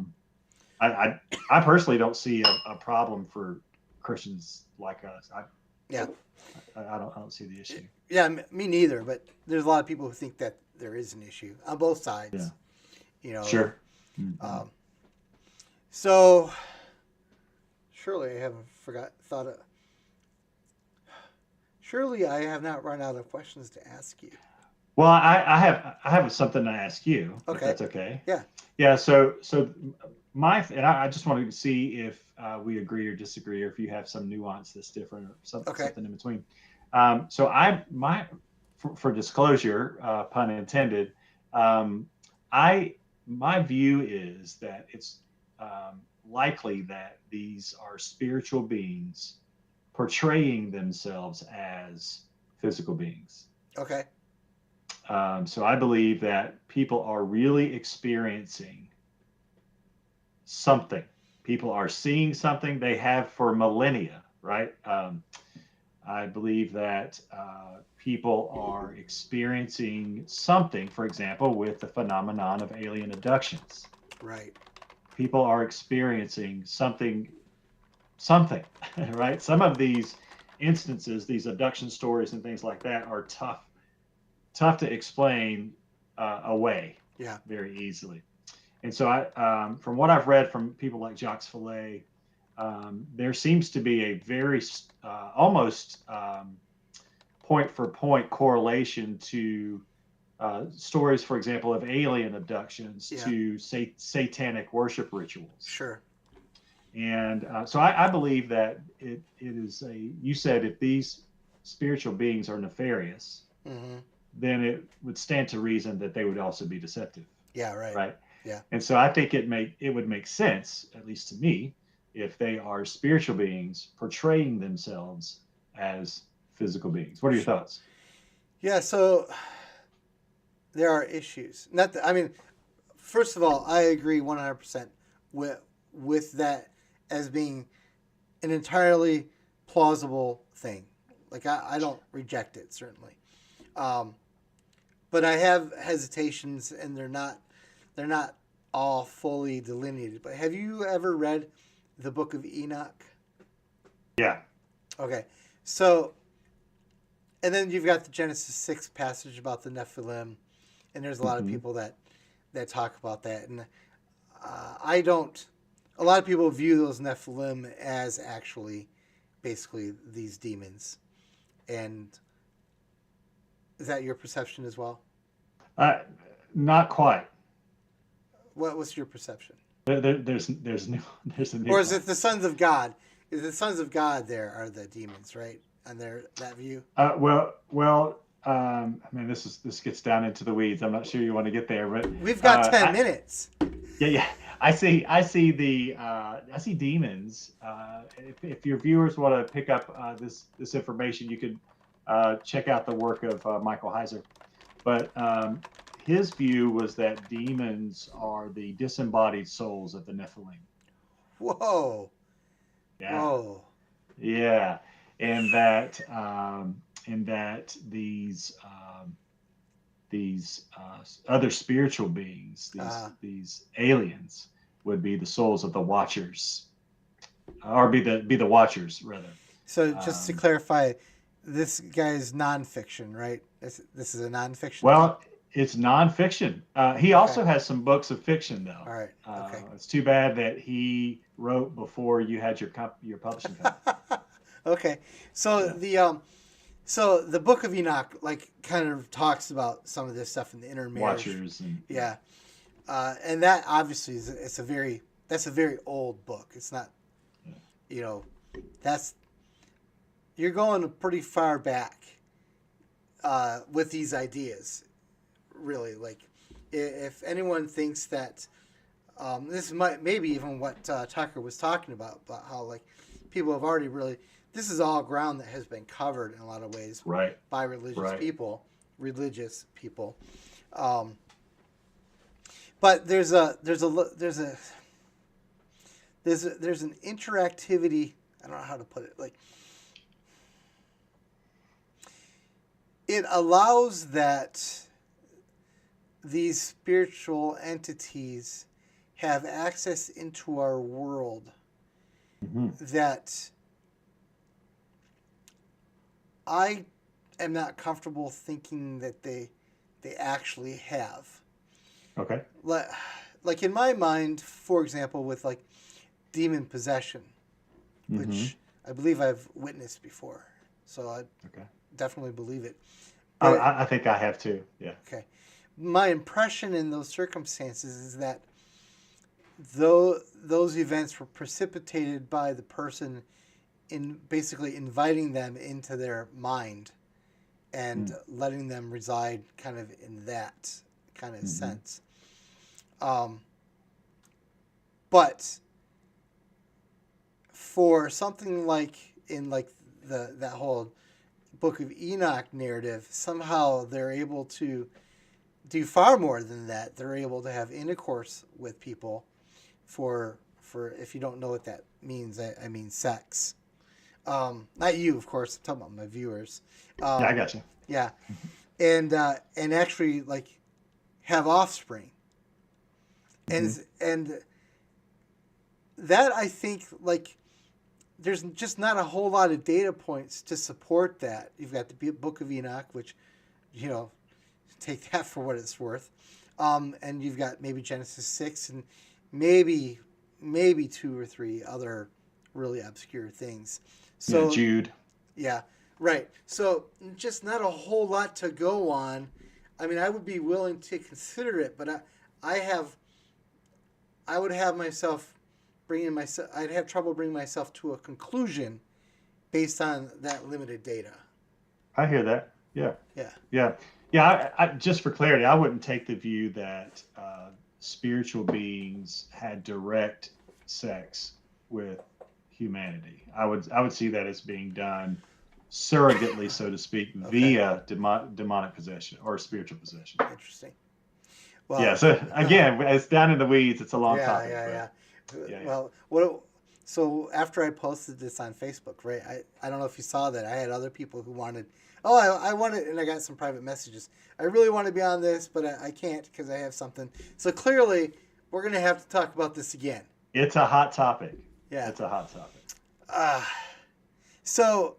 I personally don't see a problem for Christians like us. I don't see the issue. Yeah, me neither. But there's a lot of people who think that there is an issue on both sides. Yeah. Sure. So surely I haven't Surely I have not run out of questions to ask you. Well, I have something to ask you. Okay. If that's okay. Yeah. Yeah. So I just wanted to see if we agree or disagree, or if you have some nuance that's different, or something in between. So for disclosure, pun intended, my view is that it's likely that these are spiritual beings portraying themselves as physical beings. Okay. So I believe that people are really experiencing something. People are seeing something they have for millennia, right? I believe that people are experiencing something, for example, with the phenomenon of alien abductions. Right. People are experiencing something, right? Some of these instances, these abduction stories and things like that, are tough to explain away very easily. And so from what I've read from people like Jacques Vallée, there seems to be a very almost point for point correlation to stories, for example, of alien abductions to satanic worship rituals. Sure. And so I believe that it is you said if these spiritual beings are nefarious, then it would stand to reason that they would also be deceptive. Yeah, right. Right. Yeah. And so I think it would make sense, at least to me, if they are spiritual beings portraying themselves as physical beings. What are your thoughts? Yeah, so there are issues. First of all, I agree 100% with that as being an entirely plausible thing. Like I don't reject it, certainly. But I have hesitations, and they're not all fully delineated. But have you ever read the book of Enoch? Yeah. Okay. So, and then you've got the Genesis 6 passage about the Nephilim, and there's a lot of people that talk about that. And a lot of people view those Nephilim as actually basically these demons. And is that your perception as well? Not quite. What's your perception? There's a new. Or is it the sons of God? Is the sons of God there are the demons, right? And that view. I mean, this gets down into the weeds. I'm not sure you want to get there, but we've got 10 minutes. Yeah. I see demons. If your viewers want to pick up this information, you could check out the work of Michael Heiser. But his view was that demons are the disembodied souls of the Nephilim. Whoa. Yeah. Whoa. Yeah, and that these these other spiritual beings, these aliens, would be the souls of the Watchers, or be the Watchers rather. So just to clarify, this guy is nonfiction, right? This is a nonfiction. Well, it's nonfiction. He also has some books of fiction, though. All right. Okay. It's too bad that he wrote before you had your publishing company. Okay. So so the Book of Enoch, like, kind of talks about some of this stuff in the intermarriage. Watchers and and that obviously that's a very old book. It's not, you're going pretty far back with these ideas, really. Like, if anyone thinks that this might maybe even what Tucker was talking about how, like, people have already really, this is all ground that has been covered in a lot of ways by religious people. But there's an interactivity. I don't know how to put it. Like, it allows that these spiritual entities have access into our world that I am not comfortable thinking that they actually have. Okay. Like in my mind, for example, with like demon possession, which I believe I've witnessed before, so I definitely believe it. But, I think I have too. Yeah. Okay. My impression in those circumstances is that those events were precipitated by the person in basically inviting them into their mind and letting them reside kind of in that kind of sense. But for something like in like that whole Book of Enoch narrative, somehow they're able to do far more than that. They're able to have intercourse with people for if you don't know what that means, I mean sex. Not you, of course. I'm talking about my viewers. Yeah, I got you. Yeah, and actually like have offspring, and that, I think, like, there's just not a whole lot of data points to support that. You've got the Book of Enoch, which, take that for what it's worth, and you've got maybe Genesis 6 and maybe 2 or 3 other really obscure things. So Jude. Yeah, right. So just not a whole lot to go on. I mean, I would be willing to consider it, but I'd have trouble bringing myself to a conclusion based on that limited data. I hear that. Yeah. I just for clarity, I wouldn't take the view that spiritual beings had direct sex with humanity. I would see that as being done surrogately, so to speak, via demonic possession or spiritual possession. Interesting. Well, so again, it's down in the weeds. It's a long topic. Well, so after I posted this on Facebook, right? I don't know if you saw that. I had other people who wanted. I wanted, and I got some private messages. I really want to be on this, but I can't because I have something. So clearly, we're going to have to talk about this again. It's a hot topic. Yeah, it's a hot topic. So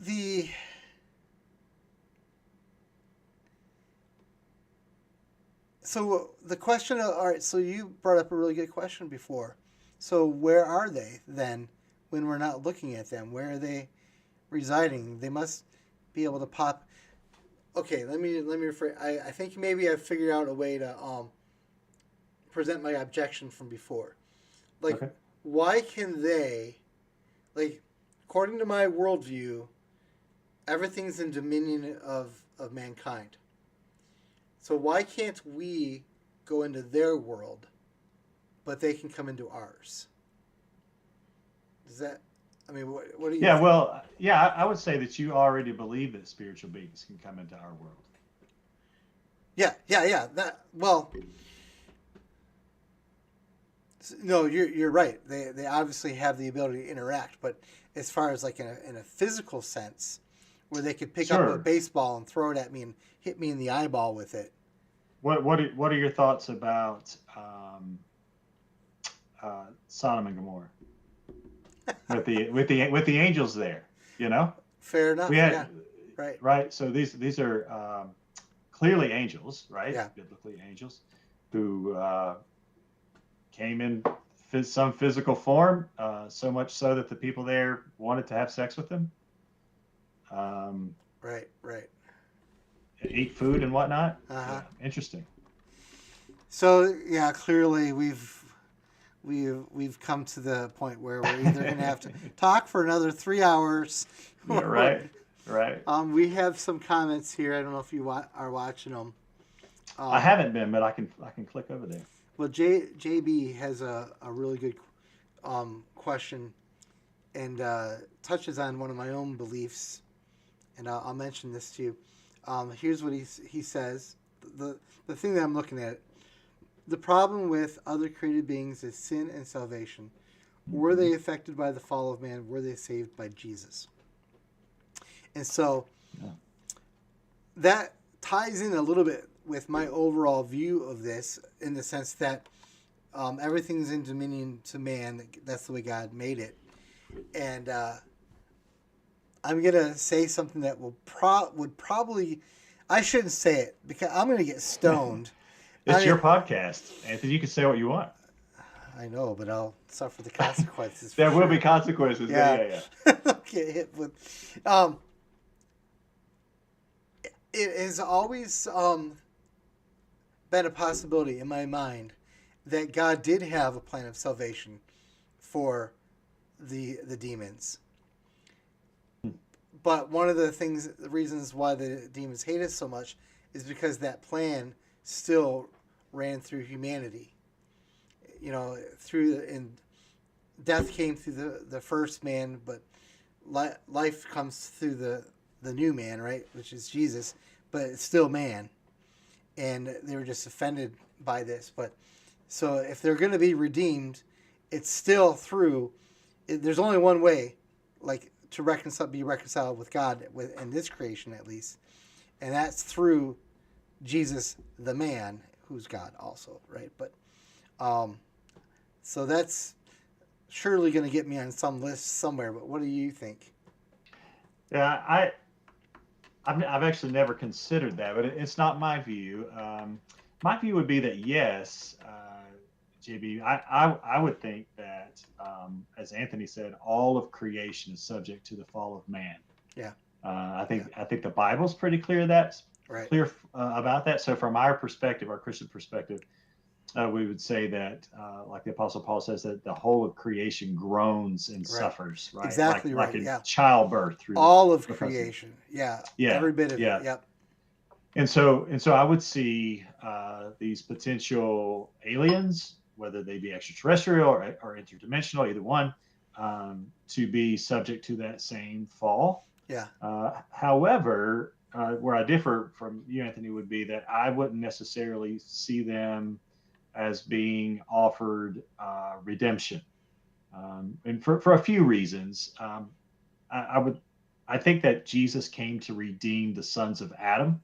the question, all right, so you brought up a really good question before. So where are they then when we're not looking at them? Where are they residing? They must be able to pop. Okay, let me rephrase. I think maybe I've figured out a way to present my objection from before. Like, why can they, like, according to my worldview, everything's in dominion of mankind. So why can't we go into their world, but they can come into ours? Does that, I mean, what do you think? Well, I would say that you already believe that spiritual beings can come into our world. Yeah. No, you're right. They obviously have the ability to interact, but as far as like in a physical sense, where they could pick up Sure. a baseball and throw it at me and hit me in the eyeball with it. What are your thoughts about Sodom and Gomorrah with the angels there? You know, Fair enough. we had Yeah. Right. right. So these are clearly angels, right? Yeah. Biblically angels who came in some physical form, so much so that the people there wanted to have sex with them, Right. Right. eat food and whatnot. Uh-huh. Yeah, interesting. So yeah, clearly we've come to the point where we're either going to have to talk for another 3 hours. Yeah, right. Right. We have some comments here. I don't know if you are watching them. I haven't been, but I can click over there. Well, JB has a really good question and touches on one of my own beliefs, and I'll mention this to you. Here's what he says. The thing that I'm looking at. The problem with other created beings is sin and salvation. Were they affected by the fall of man? Were they saved by Jesus? And so that ties in a little bit with my overall view of this, in the sense that everything's in dominion to man. That's the way God made it. And I'm going to say something that would probably... I shouldn't say it because I'm going to get stoned. It's your podcast, Anthony. You can say what you want. I know, but I'll suffer the consequences. There will be consequences. Yeah. Get hit with. It has always been a possibility in my mind that God did have a plan of salvation for the demons. But one of the reasons why the demons hate us so much is because that plan still ran through humanity. You know, and death came through the first man, but life comes through the new man, right? Which is Jesus, but it's still man. And they were just offended by this. But so if they're going to be redeemed, it's still through. There's only one way, like, to be reconciled with God, in this creation at least, and that's through Jesus, the man, who's God also, right? But so that's surely going to get me on some list somewhere. But what do you think? Yeah, I've actually never considered that, but it's not my view. My view would be that yes, JB, I would think that, as Anthony said, all of creation is subject to the fall of man. Yeah. I think the Bible's pretty clear clear about that. So from our perspective, our Christian perspective, we would say that, like the Apostle Paul says, that the whole of creation groans and suffers, right? Exactly like right. in childbirth through all of creation. Yeah. Every bit of it. Yep. And so I would see these potential aliens, whether they be extraterrestrial or interdimensional, either one, to be subject to that same fall. Yeah. However, where I differ from you, Anthony, would be that I wouldn't necessarily see them as being offered redemption, and for a few reasons. I think that Jesus came to redeem the sons of Adam,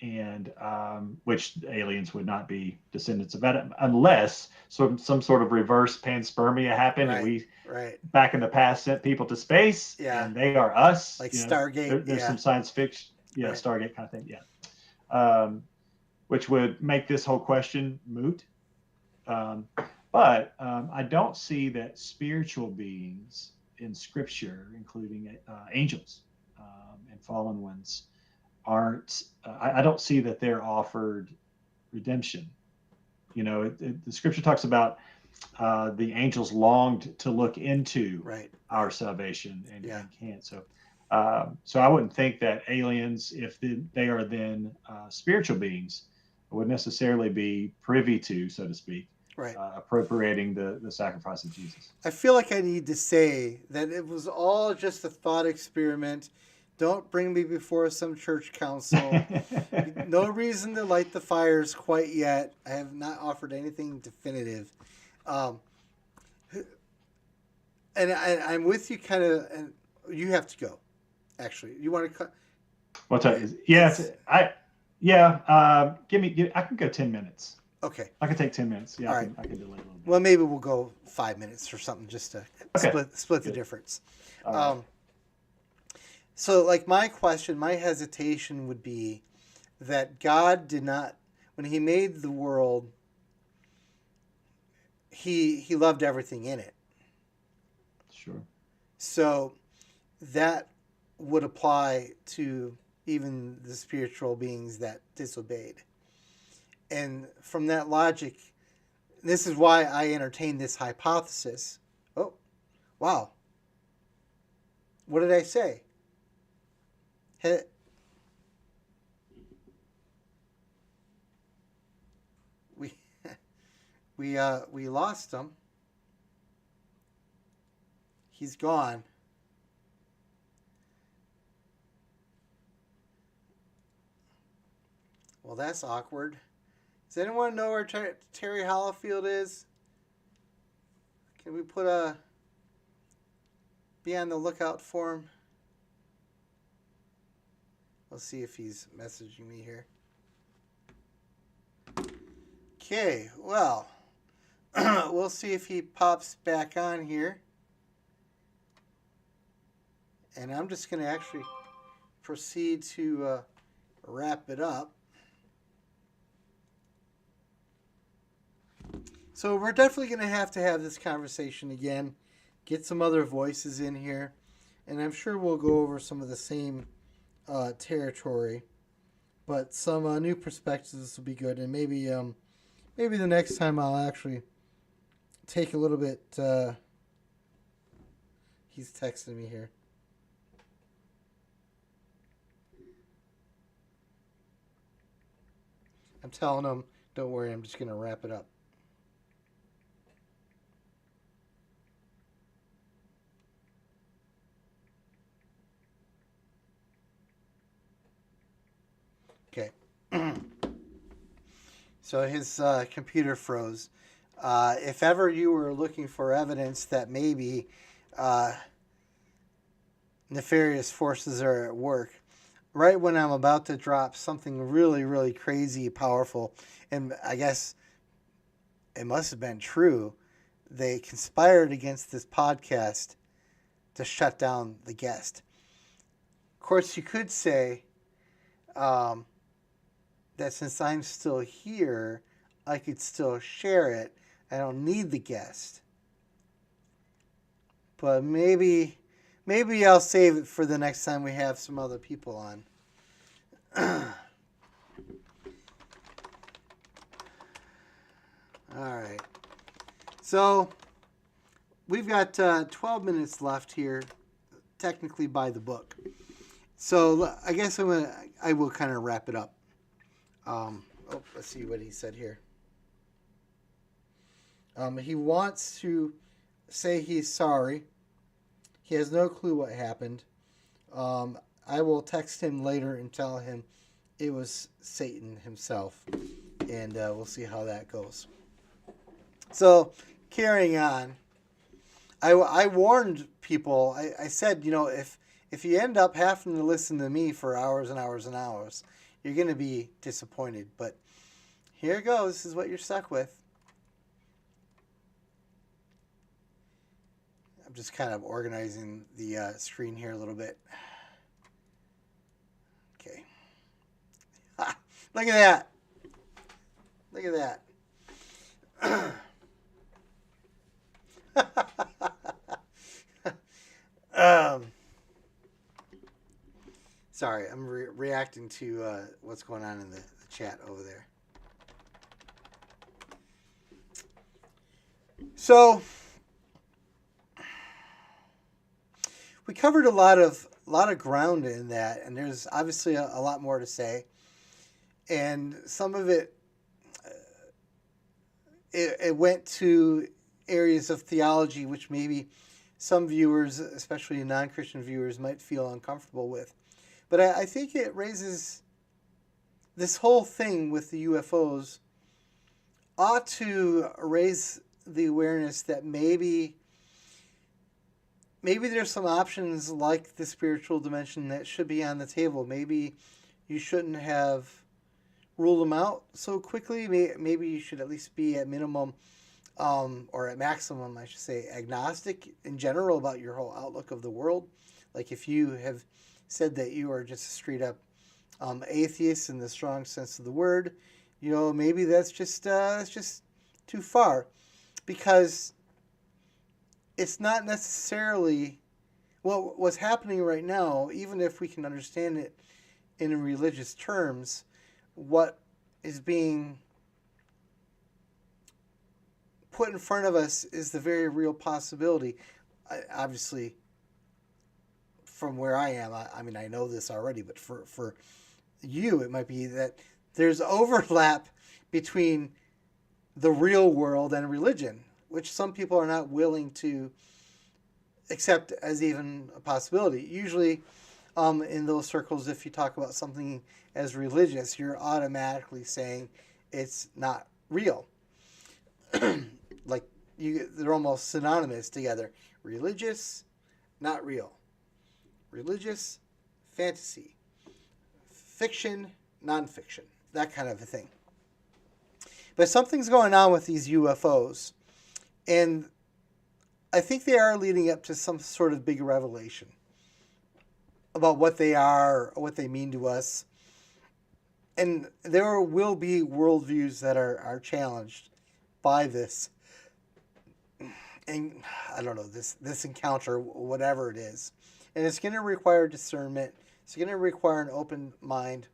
and which aliens would not be descendants of Adam unless some sort of reverse panspermia happened, and we back in the past sent people to space, and they are us, like Stargate. There's some science fiction, Stargate kind of thing, which would make this whole question moot. But I don't see that spiritual beings in Scripture, including angels and fallen ones, aren't. I don't see that they're offered redemption. You know, the Scripture talks about the angels longed to look into our salvation and can't. So I wouldn't think that aliens, if they are then spiritual beings, would necessarily be privy to, so to speak, appropriating the sacrifice of Jesus. I feel like I need to say that it was all just a thought experiment. Don't bring me before some church council. No reason to light the fires quite yet. I have not offered anything definitive. And I'm with you kind of You have to go. Actually, you want to cut? What's that? I can go 10 minutes. Okay. I can take 10 minutes. Yeah, All I right. can delay a little bit. Well, maybe we'll go 5 minutes or something just to Okay. split the Good. difference. All right. So, like, my hesitation would be that God did not, when He made the world, He loved everything in it. Sure. So that would apply to even the spiritual beings that disobeyed. And from that logic, this is why I entertain this hypothesis. Oh, wow. What did I say? We lost him. He's gone. Well, that's awkward. Does anyone know where Terry Hollifield is? Can we be on the lookout for him? Let's see if he's messaging me here. Okay, well, we'll see if he pops back on here. And I'm just going to actually proceed to wrap it up. So we're definitely going to have this conversation again, get some other voices in here, and I'm sure we'll go over some of the same territory, but some new perspectives will be good, and maybe the next time I'll actually take a little bit. He's texting me here. I'm telling him, don't worry, I'm just going to wrap it up. Okay. So his computer froze. If ever you were looking for evidence that maybe nefarious forces are at work, right when I'm about to drop something really, really crazy, powerful, and I guess it must have been true, they conspired against this podcast to shut down the guest. Of course, you could say that since I'm still here, I could still share it. I don't need the guest. But maybe I'll save it for the next time we have some other people on. All right. So we've got 12 minutes left here, technically by the book. So I guess I will kind of wrap it up. Let's see what he said here. He wants to say he's sorry. He has no clue what happened. I will text him later and tell him it was Satan himself. And we'll see how that goes. So, carrying on. I warned people. I said, if you end up having to listen to me for hours and hours and hours, you're going to be disappointed. But here it goes. This is what you're stuck with. I'm just kind of organizing the screen here a little bit. Okay. Ha, look at that. Look at that. Sorry, I'm reacting to what's going on in the chat over there. So we covered a lot of ground in that, and there's obviously a lot more to say. And some of it went to areas of theology which maybe some viewers, especially non-Christian viewers, might feel uncomfortable with. But I think it raises this whole thing with the UFOs ought to raise the awareness that maybe maybe there's some options like the spiritual dimension that should be on the table. Maybe you shouldn't have ruled them out so quickly. Maybe you should at least be at minimum, or at maximum, I should say, agnostic in general about your whole outlook of the world. Like if you have said that you are just a straight up atheist in the strong sense of the word, maybe that's just too far, because it's not necessarily what's happening right now. Even if we can understand it in religious terms, what is being put in front of us is the very real possibility. Obviously, from where I am, I mean, I know this already, but for you, it might be that there's overlap between the real world and religion, which some people are not willing to accept as even a possibility. Usually, in those circles, if you talk about something as religious, you're automatically saying it's not real. Like they're almost synonymous together. Religious, not real. Religious, fantasy. Fiction, nonfiction. That kind of a thing. But something's going on with these UFOs, and I think they are leading up to some sort of big revelation about what they are or what they mean to us. And there will be worldviews that are challenged by this. And I don't know, this encounter, whatever it is. And it's going to require discernment. It's going to require an open mind.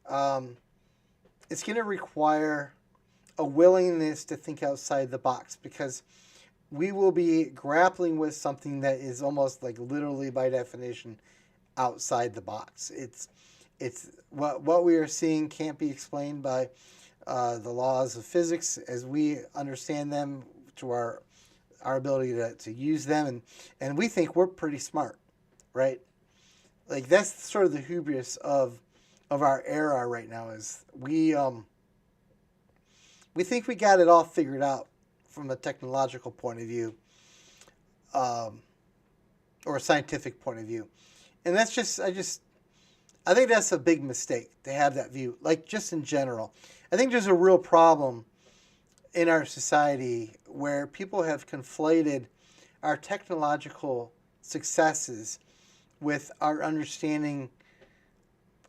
It's going to require a willingness to think outside the box, because we will be grappling with something that is almost like literally by definition outside the box. It's what we are seeing can't be explained by the laws of physics as we understand them, to our ability to use them, and we think we're pretty smart, right? Like that's sort of the hubris of our era right now, is we think we got it all figured out from a technological point of view, or a scientific point of view. And that's I think that's a big mistake to have that view. Like just in general, I think there's a real problem in our society where people have conflated our technological successes with our understanding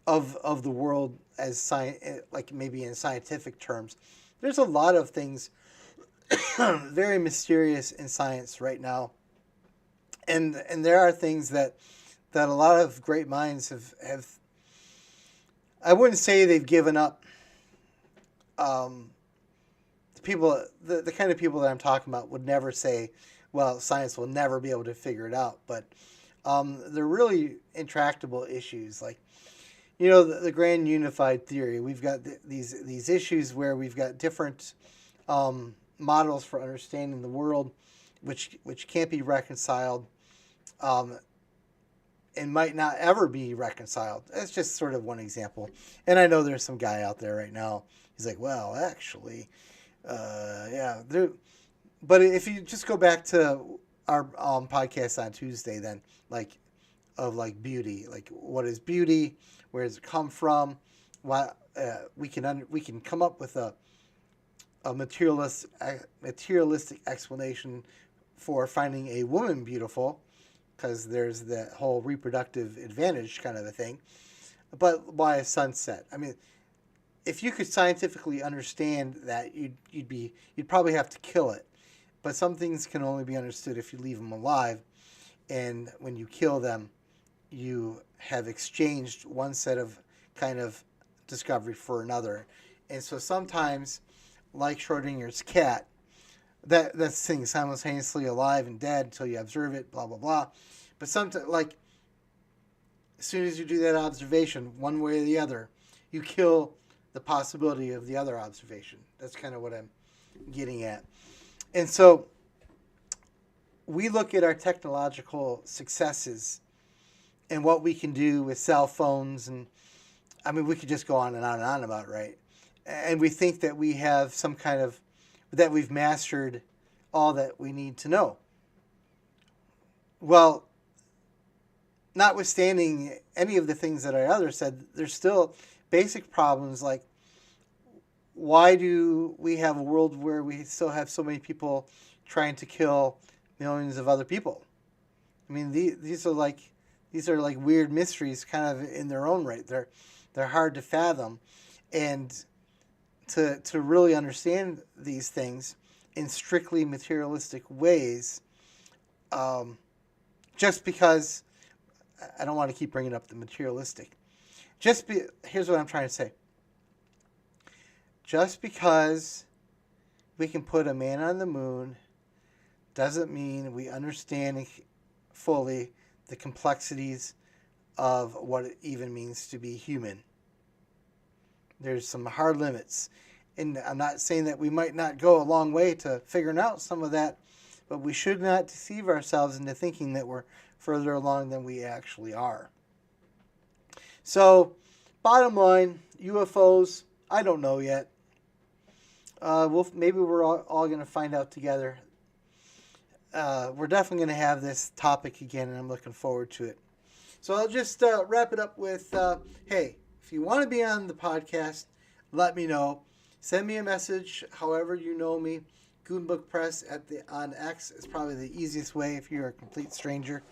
of the world as like maybe in scientific terms. There's a lot of things very mysterious in science right now, and there are things that a lot of great minds have I wouldn't say they've given up. The kind of people that I'm talking about would never say, well, science will never be able to figure it out, but they're really intractable issues, like the grand unified theory. We've got these issues where we've got different models for understanding the world, which can't be reconciled, and might not ever be reconciled. That's just sort of one example. And I know there's some guy out there right now. He's like, well, actually, yeah. But if you just go back to our podcast on Tuesday, then of beauty, like what is beauty? Where does it come from? Why we can come up with a materialistic explanation for finding a woman beautiful, because there's the whole reproductive advantage kind of a thing. But why a sunset? I mean, if you could scientifically understand that, you'd probably have to kill it. But some things can only be understood if you leave them alive, and when you kill them, you have exchanged one set of kind of discovery for another. And so sometimes, like Schrodinger's cat, that thing simultaneously alive and dead until you observe it, blah, blah, blah. But sometimes, like, as soon as you do that observation, one way or the other, you kill the possibility of the other observation. That's kind of what I'm getting at. And so we look at our technological successes and what we can do with cell phones, and I mean, we could just go on and on and on about it, right? And we think that we have some kind of, that we've mastered all that we need to know. Well, notwithstanding any of the things that I others said, there's still basic problems like why do we have a world where we still have so many people trying to kill millions of other people? I mean, these are like weird mysteries, kind of in their own right. They're hard to fathom, and to really understand these things in strictly materialistic ways. Just because I don't want to keep bringing up the materialistic. Here's what I'm trying to say. Just because we can put a man on the moon doesn't mean we understand fully the complexities of what it even means to be human. There's some hard limits. And I'm not saying that we might not go a long way to figuring out some of that, but we should not deceive ourselves into thinking that we're further along than we actually are. So, bottom line, UFOs, I don't know yet. Maybe we're all going to find out together. We're definitely going to have this topic again, and I'm looking forward to it. So I'll just wrap it up with, hey, if you want to be on the podcast, let me know. Send me a message, however you know me. Gutenbook Press on X is probably the easiest way if you're a complete stranger.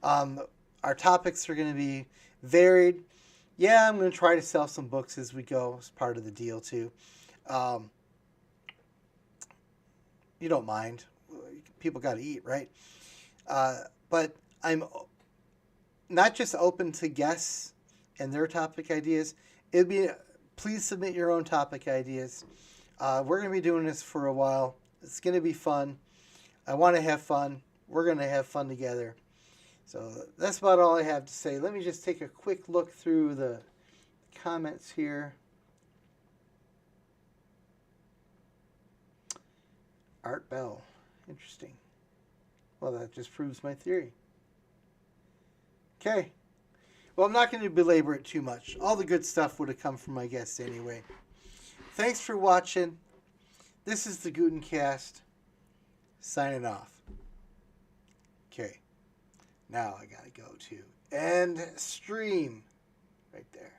Our topics are going to be varied. Yeah, I'm going to try to sell some books as we go. It's part of the deal, too. You don't mind. People got to eat, right? But I'm not just open to guests and their topic ideas. Please submit your own topic ideas. We're going to be doing this for a while. It's going to be fun. I want to have fun. We're going to have fun together. So that's about all I have to say. Let me just take a quick look through the comments here. Art Bell. Interesting. Well, that just proves my theory. Okay. Well, I'm not going to belabor it too much. All the good stuff would have come from my guests anyway. Thanks for watching. This is the GutenCast. Signing off. Okay. Now I got to go to end stream. Right there.